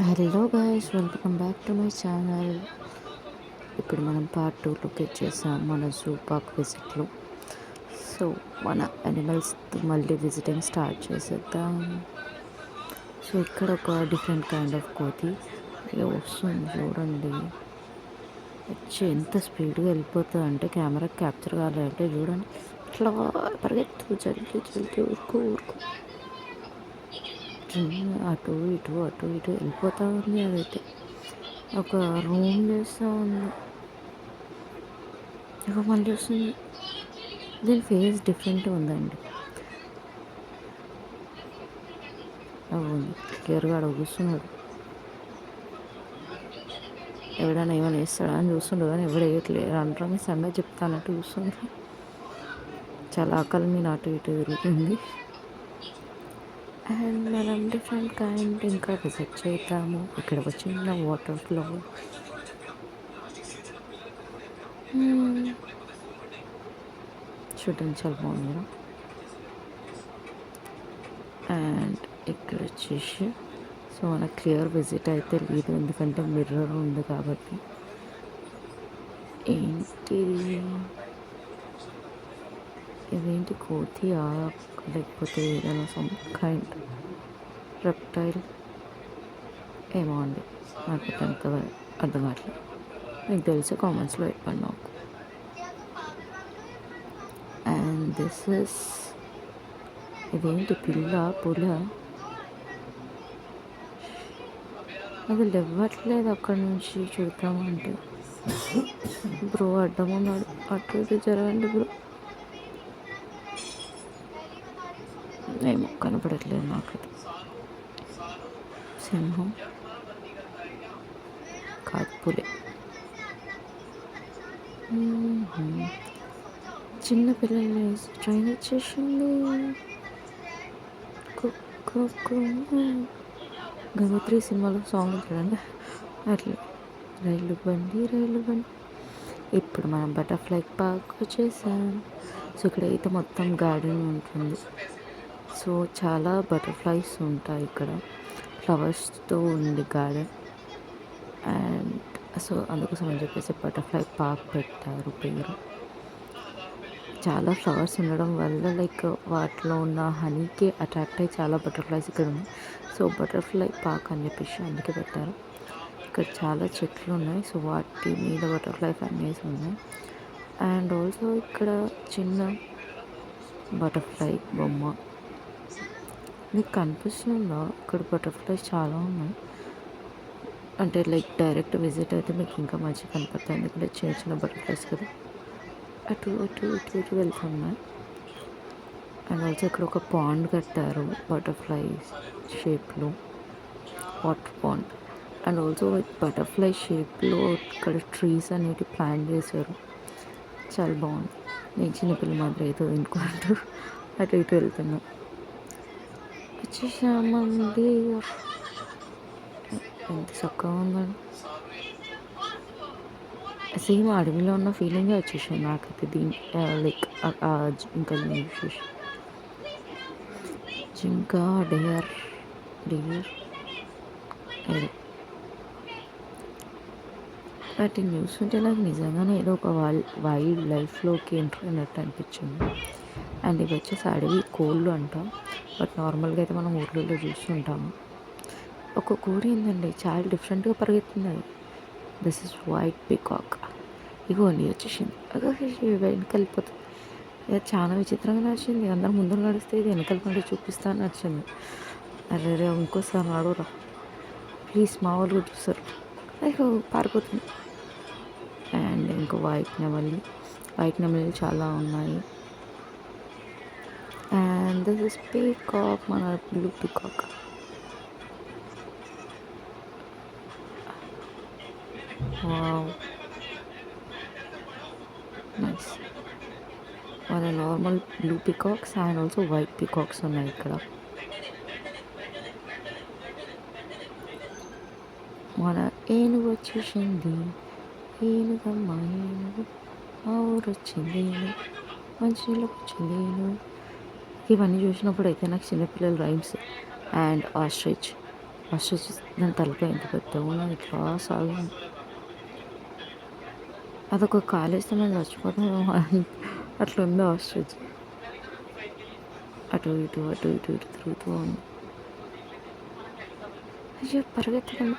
Hello guys, welcome back to my channel. ఇప్పుడు మనం part 2లోకి వచ్చేసాం మన జూ పార్క్ విజిట్లో. సో మన యానిమల్స్ మళ్ళీ విజిటింగ్ స్టార్ట్ చేసేద్దాం. సో ఇక్కడ ఒక డిఫరెంట్ కైండ్ ఆఫ్ కోతి వస్తుంది చూడండి. వచ్చి ఎంత స్పీడ్గా వెళ్ళిపోతుంది అంటే కెమెరా క్యాప్చర్ కావాలంటే చూడండి. ఇట్లా పరిగెత్తు జల్దీ జల్దీ ఊరుకు ఊరుకు అటు ఇటు అటు ఇటు వెళ్ళిపోతూ ఉంది. అదైతే ఒక రూమ్ చేస్తూ ఉంది. ఇక మళ్ళీ వస్తుంది. దీని ఫేస్ డిఫరెంట్ ఉందండి. అవును, క్లియర్గా అడుగుస్తున్నాడు. ఎవడైనా ఏమైనా వేస్తాడా అని చూస్తుండడు, కానీ ఎవడు వేయట్లేదు. అంటారని సంగతి చెప్తానట్టు చూస్తుండ్రు. చాలా ఆకలి మీద అటు ఇటు తిరుగుతుంది. అండ్ మనం డిఫరెంట్ కైండ్ ఇంకా విజిట్ చేద్దాము. ఇక్కడ ఒక చిన్న వాటర్ ఫ్లో. చూడడానికి చాలా బాగుంది కదా. అండ్ ఇక్కడ వచ్చేసి సో మనకు క్లియర్ విజిట్ అయితే లేదు, ఎందుకంటే మిర్రర్ ఉంది కాబట్టి. ఏంటి ఇదేంటి కోతియా లేకపోతే ఏదైనా సమ్ కైండ్ రెప్టైల్ ఏమో అండి, నాకు అంత అర్థం కావట్లేదు. మీకు తెలిసి కామెంట్స్లో చెప్పండి నాకు. అండ్ దిస్ ఇస్ ఇదేంటి పిల్ల పుల, అది లేవ్వట్లేదు అక్కడి నుంచి చూద్దామంటే. బ్రో అడ్డం ఉన్నాడు, అటు ఇటు జరగండి బ్రో. ఏమో కనపడట్లేదు నాకు. సింహం కాదు, పులే. చిన్న పిల్లల్ని ట్రైన్ వచ్చేసింది. గంగోత్రి సినిమాలో సాంగ్ చూడండి అట్లా. రైలు బండి రైలు బండి. ఇప్పుడు మనం బటర్ఫ్లై పార్క్ వచ్చేసాం. సో ఇక్కడైతే మొత్తం గార్డెన్ ఉంటుంది. సో చాలా బటర్ఫ్లైస్ ఉంటాయి ఇక్కడ. ఫ్లవర్స్తో ఉంది గార్డెన్. అండ్ సో అందుకోసం అని చెప్పేసి బటర్ఫ్లై పార్క్ పెట్టారు పేరు. చాలా ఫ్లవర్స్ ఉండడం వల్ల లైక్ వాటిలో ఉన్న హనీకి అట్రాక్ట్ అయ్యి చాలా బటర్ఫ్లైస్ ఇక్కడ ఉన్నాయి. సో బటర్ఫ్లై పార్క్ అని చెప్పేసి అందుకే పెట్టారు. ఇక్కడ చాలా చెట్లు ఉన్నాయి. సో వాటి మీద బటర్ఫ్లై ఫ్యామిలీస్ ఉన్నాయి. అండ్ ఆల్సో ఇక్కడ చిన్న బటర్ఫ్లై బొమ్మ మీకు కనిపిస్తుందా? ఇక్కడ బటర్ఫ్లైస్ చాలా ఉన్నాయి. అంటే లైక్ డైరెక్ట్ విజిట్ అయితే మీకు ఇంకా మంచిగా కనపడతాయి, ఎందుకంటే చిన్న చిన్న బటర్ఫ్లైస్ కదా అటు ఇటు ఇటు ఇటు వెళ్తున్నాయి. అండ్ ఆల్సో ఇక్కడ ఒక పాండ్ కట్టారు బటర్ఫ్లైస్ షేప్లో, water pond. And also butterfly షేప్లో ఇక్కడ ట్రీస్ అనేవి ప్లాన్ చేశారు. చాలా బాగుంది. నేను చిన్నపిల్ల మాత్రం ఏదో తినుకుంటూ అటు ఇటు వెళ్తున్నా. వచ్చేసామండి. ఎంత చక్కగా ఉందండి. సేమ్ అడవిలో ఉన్న ఫీలింగే వచ్చేసాను నాకైతే. దీని లైక్ ఇంకా చూసి జింక డేర్ వాటిని చూస్తుంటే నాకు నిజంగానే ఏదో ఒక వైల్డ్ లైఫ్లోకి ఎంటర్ అయినట్టు అనిపించింది. అండ్ ఇవి వచ్చేసి అడవి కోళ్ళు అంటాం, బట్ నార్మల్గా అయితే మనం ఊర్లలో చూస్తుంటాము. ఒక కోడి ఏంటండి చాలా డిఫరెంట్గా పరిగెత్తుంది. This is white peacock. ఇగోండి వచ్చేసింది. వెనకాల వెళ్ళిపోతుంది. ఇక చాలా విచిత్రంగా నడిచింది. అందరు ముందు నడిస్తే ఇది వెనకాల పండి చూపిస్తా అని నడిచింది. అరే ఇంకోసారి నడురా ప్లీజ్, మా వాళ్ళు కూడా చూస్తారు. అయ్యో పారిపోతుంది. అండ్ ఇంకో వైట్ నెమలి చాలా ఉన్నాయి. అండ్ దిస్ ఇస్ పీకాక్, మన బ్లూ పీకాక్. Wow, nice. మన normal blue peacocks and also white peacocks ఉన్నాయి ఇక్కడ. మన ఏనుగు వచ్చేసింది. ఏనుగమ్మ ఏనుగు, మా ఊరు వచ్చింది ఏనుగు, మంచినీళ్ళకి వచ్చింది ఏనుగు. ఇవన్నీ చూసినప్పుడు అయితే నాకు చిన్నపిల్లల రైమ్స్ అండ్ ఆస్ట్రిచ్ ఆస్ట్రిచ్ దాని తలకాయ ఎంత పెద్దగా ఉన్నది, ఇట్లా సాగింది. అదొక కాలేస్తే మేము చచ్చిపోతాం అట్లా ఉంది ఆస్ట్రిచ్. అటు ఇటు అటు ఇటు ఇటు తిరుగుతూ ఉంది. అయ్యో పరిగెత్తకండి.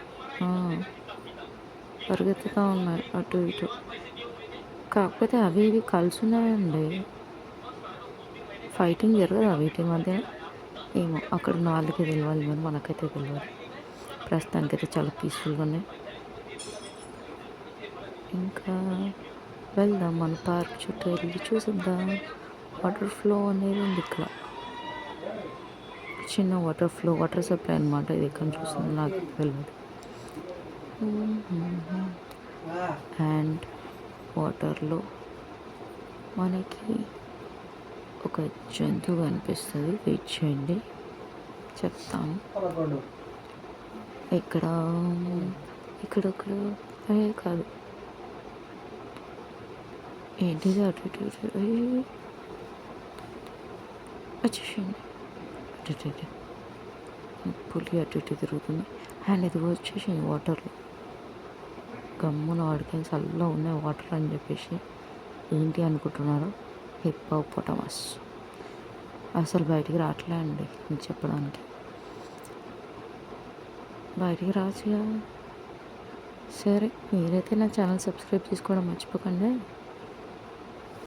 పరిగెత్తుతూ ఉన్నాయి అటు ఇటు. కాకపోతే అవి ఇవి కలిసి ఉన్నాయండి, ఫైటింగ్ జరగదు వీటి మధ్య. ఏమో అక్కడ ఉన్న వాళ్ళకి తెలియాలి, మరి మనకైతే తెలియదు. ప్రస్తుతానికైతే చాలా పీస్ఫుల్గా ఉన్నాయి. ఇంకా వెళ్దాం మన పార్క్ చుట్టూ వెళ్ళి చూసిద్దాం. వాటర్ ఫ్లో అనేది ఉంది ఇక్కడ, చిన్న వాటర్ ఫ్లో, వాటర్ సప్లై అనమాట. ఇది ఎక్కడ చూస్తుంది నాకు తెలియదు. అండ్ వాటర్లో మనకి ఒక జంతువు కనిపిస్తుంది, వెయిట్ చేయండి చెప్తాను. ఇక్కడ ఇక్కడక్కడ కాదు, ఏంటిది అటు ఇటు వచ్చేసింది. అటు ఇటు పులి అటు ఇటు తిరుగుతుంది. అండ్ ఇది వచ్చేసింది వాటర్లో. గమ్మున వాడికి చల్లగా ఉన్నాయి వాటర్ అని చెప్పేసి ఏంటి అనుకుంటున్నారు, హిప్పోపొటమస్. అసలు బయటికి రావట్లే అండి మీకు చెప్పడానికి. బయటికి రావచ్చుగా. సరే, మీరైతే నా ఛానల్ సబ్స్క్రైబ్ చేసుకోవడం మర్చిపోకండి.